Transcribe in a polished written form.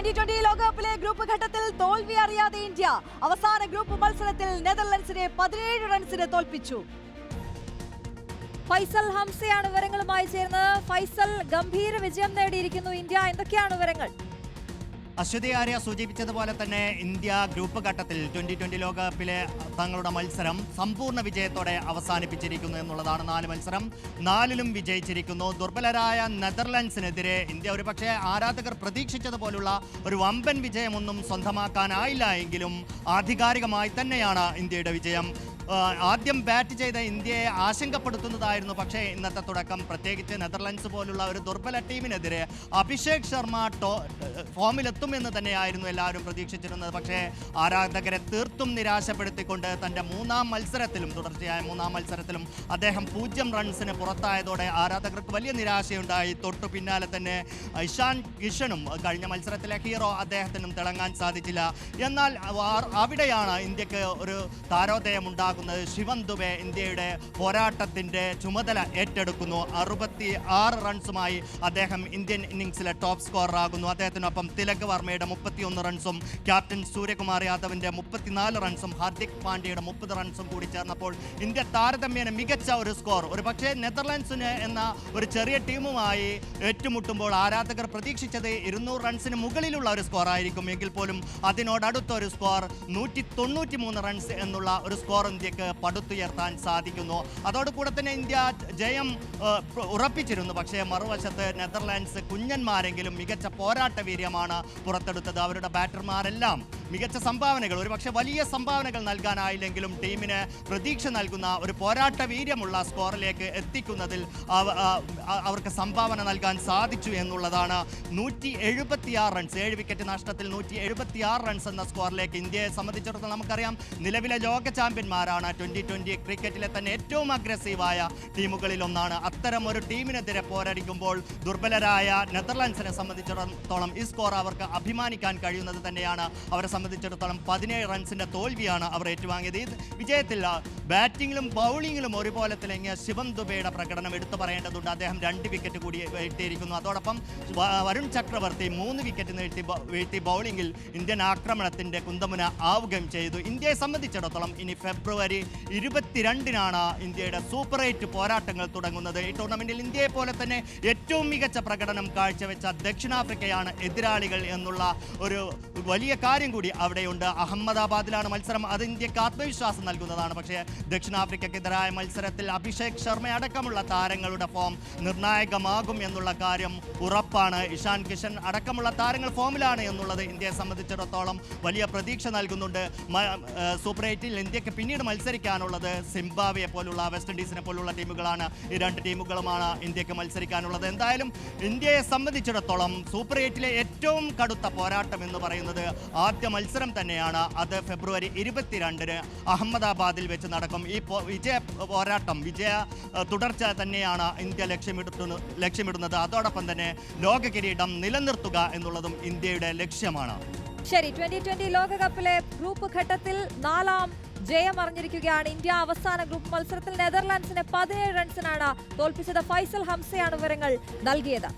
2020 ലോകകപ്പിലെ ഗ്രൂപ്പ് ഘട്ടത്തിൽ തോൽവി അറിയാതെ ഇന്ത്യ അവസാന ഗ്രൂപ്പ് മത്സരത്തിൽ നെതർലൻഡ്സിനെ 17 റൺസിന് തോൽപ്പിച്ചു. ഫൈസൽ ഹംസയാണ് വിവരങ്ങളുമായി ചേർന്ന്. ഫൈസൽ, ഗംഭീര വിജയം നേടിയിരിക്കുന്നു ഇന്ത്യ. എന്തൊക്കെയാണ് വിവരങ്ങൾ? അശ്വതി ആര്യ സൂചിപ്പിച്ചതുപോലെ തന്നെ ഇന്ത്യ ഗ്രൂപ്പ് ഘട്ടത്തിൽ 2020 ലോകകപ്പിലെ തങ്ങളുടെ മത്സരം സമ്പൂർണ്ണ വിജയത്തോടെ അവസാനിപ്പിച്ചിരിക്കുന്നു എന്നുള്ളതാണ്. 4 മത്സരം 4ലും വിജയിച്ചിരിക്കുന്നു. ദുർബലരായ നെതർലൻഡ്സിനെതിരെ ഇന്ത്യ ഒരുപക്ഷെ ആരാധകർ പ്രതീക്ഷിച്ചതുപോലുള്ള ഒരു വമ്പൻ വിജയമൊന്നും സ്വന്തമാക്കാനായില്ല എങ്കിലും ആധികാരികമായി തന്നെയാണ് ഇന്ത്യയുടെ വിജയം. ആദ്യം ബാറ്റ് ചെയ്ത ഇന്ത്യയെ ആശങ്കപ്പെടുത്തുന്നതായിരുന്നു. പക്ഷേ ഇന്നത്തെ തുടക്കം, പ്രത്യേകിച്ച് നെതർലൻഡ്സ് പോലുള്ള ഒരു ദുർബല ടീമിനെതിരെ അഭിഷേക് ശർമ്മ ഫോമിലെത്തുമെന്ന് തന്നെയായിരുന്നു എല്ലാവരും പ്രതീക്ഷിച്ചിരുന്നത്. പക്ഷേ ആരാധകരെ തീർത്തും നിരാശപ്പെടുത്തിക്കൊണ്ട് തൻ്റെ തുടർച്ചയായ മൂന്നാം മത്സരത്തിലും അദ്ദേഹം 0 റൺസിന് പുറത്തായതോടെ ആരാധകർക്ക് വലിയ നിരാശയുണ്ടായി. തൊട്ടു പിന്നാലെ തന്നെ ഇഷാൻ കിഷനും കഴിഞ്ഞ മത്സരത്തിലെ ഹീറോ, അദ്ദേഹത്തിനും തിളങ്ങാൻ സാധിച്ചില്ല. എന്നാൽ അവിടെയാണ് ഇന്ത്യക്ക് ഒരു താരോദയം ഉണ്ടാകുന്നത്. ശിവൻ ദുബെ ഇന്ത്യയുടെ പോരാട്ടത്തിൻ്റെ ചുമതല ഏറ്റെടുക്കുന്നു. 66 റൺസുമായി അദ്ദേഹം ഇന്ത്യൻ ഇന്നിംഗ്സിലെ ടോപ്പ് സ്കോററാകുന്നു. അദ്ദേഹത്തിനൊപ്പം തിലക് വർമ്മയുടെ 31 റൺസും ക്യാപ്റ്റൻ സൂര്യകുമാർ യാദവിൻ്റെ 34 റൺസും ഹാർദിക് പാണ്ഡ്യയുടെ 30 റൺസും കൂടി ചേർന്നപ്പോൾ ഇന്ത്യ താരതമ്യേന മികച്ച ഒരു സ്കോർ. ഒരു പക്ഷേ നെതർലൻഡ്സിന് എന്ന ഒരു ചെറിയ ടീമുമായി ഏറ്റുമുട്ടുമ്പോൾ ആരാധകർ പ്രതീക്ഷിച്ചത് 200 റൺസിന് മുകളിലുള്ള ഒരു സ്കോർ ആയിരിക്കും. എങ്കിൽ പോലും അതിനോടടുത്ത ഒരു സ്കോർ 193 റൺസ് എന്നുള്ള ഒരു സ്കോർ ഇന്ത്യക്ക് പടുത്തുയർത്താൻ സാധിക്കുന്നു. അതോടുകൂടെ തന്നെ ഇന്ത്യ ജയം ഉറപ്പിച്ചിരുന്നു. പക്ഷേ മറുവശത്ത് നെതർലാൻഡ്സ് കുഞ്ഞന്മാരെങ്കിലും മികച്ച പോരാട്ട വീര്യമാണ് പുറത്തെടുത്തത്. അവരുടെ ബാറ്റർമാരെല്ലാം മികച്ച സംഭാവനകൾ, ഒരുപക്ഷെ വലിയ സംഭാവനകൾ നൽകാനായില്ലെങ്കിലും ടീമിന് പ്രതീക്ഷ നൽകുന്ന ഒരു പോരാട്ട വീര്യമുള്ള സ്കോറിലേക്ക് എത്തിക്കുന്നതിൽ അവർക്ക് സംഭാവന നൽകാൻ സാധിച്ചു എന്നുള്ളതാണ്. 176 റൺസ്, 7 വിക്കറ്റ് നഷ്ടത്തിൽ 176 റൺസ് എന്ന സ്കോറിലേക്ക് ഇന്ത്യയെ സംബന്ധിച്ചിടത്തോളം നമുക്കറിയാം നിലവിലെ ലോക ചാമ്പ്യന്മാരാണ്. 2020 ക്രിക്കറ്റിലെ തന്നെ ഏറ്റവും അഗ്രസീവായ ടീമുകളിൽ ഒന്നാണ്. അത്തരം ഒരു ടീമിനെതിരെ പോരടിക്കുമ്പോൾ ദുർബലരായ നെതർലാൻഡ്സിനെ സംബന്ധിച്ചിടത്തോളം ഈ സ്കോർ അവർക്ക് അഭിമാനിക്കാൻ കഴിയുന്നത് തന്നെയാണ്. അവരെ സംബന്ധിച്ചിടത്തോളം 17 റൺസിന്റെ തോൽവിയാണ് അവർ ഏറ്റുവാങ്ങിയത്. ഈ വിജയത്തിൽ ബാറ്റിങ്ങിലും ബൗളിങ്ങിലും ഒരുപോലെ തിളങ്ങിയ ശിവൻ ദുബെയുടെ പ്രകടനം എടുത്തു പറയേണ്ടതുണ്ട്. അദ്ദേഹം 2 വിക്കറ്റ് കൂടി വീഴ്ത്തിയിരിക്കുന്നു. അതോടൊപ്പം വരുൺ ചക്രവർത്തി 3 വിക്കറ്റ് വീഴ്ത്തി ബൗളിങ്ങിൽ ഇന്ത്യൻ ആക്രമണത്തിന്റെ കുന്തമുന ആവുകയും ചെയ്തു. ഇന്ത്യയെ സംബന്ധിച്ചിടത്തോളം ഇനി ഫെബ്രുവരി 22-നാണ് ഇന്ത്യയുടെ സൂപ്പർ 8 പോരാട്ടങ്ങൾ തുടങ്ങുന്നത്. ഈ ടൂർണമെന്റിൽ ഇന്ത്യയെ പോലെ തന്നെ ഏറ്റവും മികച്ച പ്രകടനം കാഴ്ചവെച്ച ദക്ഷിണാഫ്രിക്കയാണ് എതിരാളികൾ എന്നുള്ള ഒരു വലിയ കാര്യം കൂടി അവിടെയുണ്ട്. അഹമ്മദാബാദിലാണ് മത്സരം. അത് ഇന്ത്യക്ക് ആത്മവിശ്വാസം നൽകുന്നതാണ്. പക്ഷേ ദക്ഷിണാഫ്രിക്കക്കെതിരായ മത്സരത്തിൽ അഭിഷേക് ശർമ്മ അടക്കമുള്ള താരങ്ങളുടെ ഫോം നിർണായകമാകും എന്നുള്ള കാര്യം ഉറപ്പാണ്. ഇഷാൻ കിഷൻ അടക്കമുള്ള താരങ്ങൾ ഫോമിലാണ് എന്നുള്ളത് ഇന്ത്യയെ സംബന്ധിച്ചിടത്തോളം വലിയ പ്രതീക്ഷ നൽകുന്നുണ്ട്. സൂപ്പർ 8-ൽ ഇന്ത്യക്ക് പിന്നീട് മത്സരിക്കാനുള്ളത് സിംബാബ്വെ പോലുള്ള, വെസ്റ്റ് ഇൻഡീസിനെ പോലുള്ള ടീമുകളാണ്. ഈ 2 ടീമുകളുമാണ് ഇന്ത്യക്ക് മത്സരിക്കാനുള്ളത്. എന്തായാലും ഇന്ത്യയെ സംബന്ധിച്ചിടത്തോളം സൂപ്പർ 8-ലെ ഏറ്റവും കടുത്ത പോരാട്ടം എന്ന് പറയുന്നത് ആദ്യ മത്സരം തന്നെയാണ്. അത് ഫെബ്രുവരി 22-ന് അഹമ്മദാബാദിൽ വെച്ച് നടക്കും. ഈ വിജയ തുടർച്ച തന്നെയാണ് ഇന്ത്യ ലക്ഷ്യമിടുന്നത്. അതോടൊപ്പം തന്നെ ലോക കിരീടം നിലനിർത്തുക എന്നുള്ളതും ഇന്ത്യയുടെ ലക്ഷ്യമാണ്. ശരി, 2020 ലോകകപ്പിലെ ഗ്രൂപ്പ് ഘട്ടത്തിൽ 4ാം ജയം അറിഞ്ഞിരിക്കുകയാണ് ഇന്ത്യ. അവസാന ഗ്രൂപ്പ് മത്സരത്തിൽ നെതർലാൻഡ്സിനെ 17 റൺസിനാണ് തോൽപ്പിച്ചത്. ഫൈസൽ ഹംസയാണ് വിവരങ്ങൾ നൽകിയത്.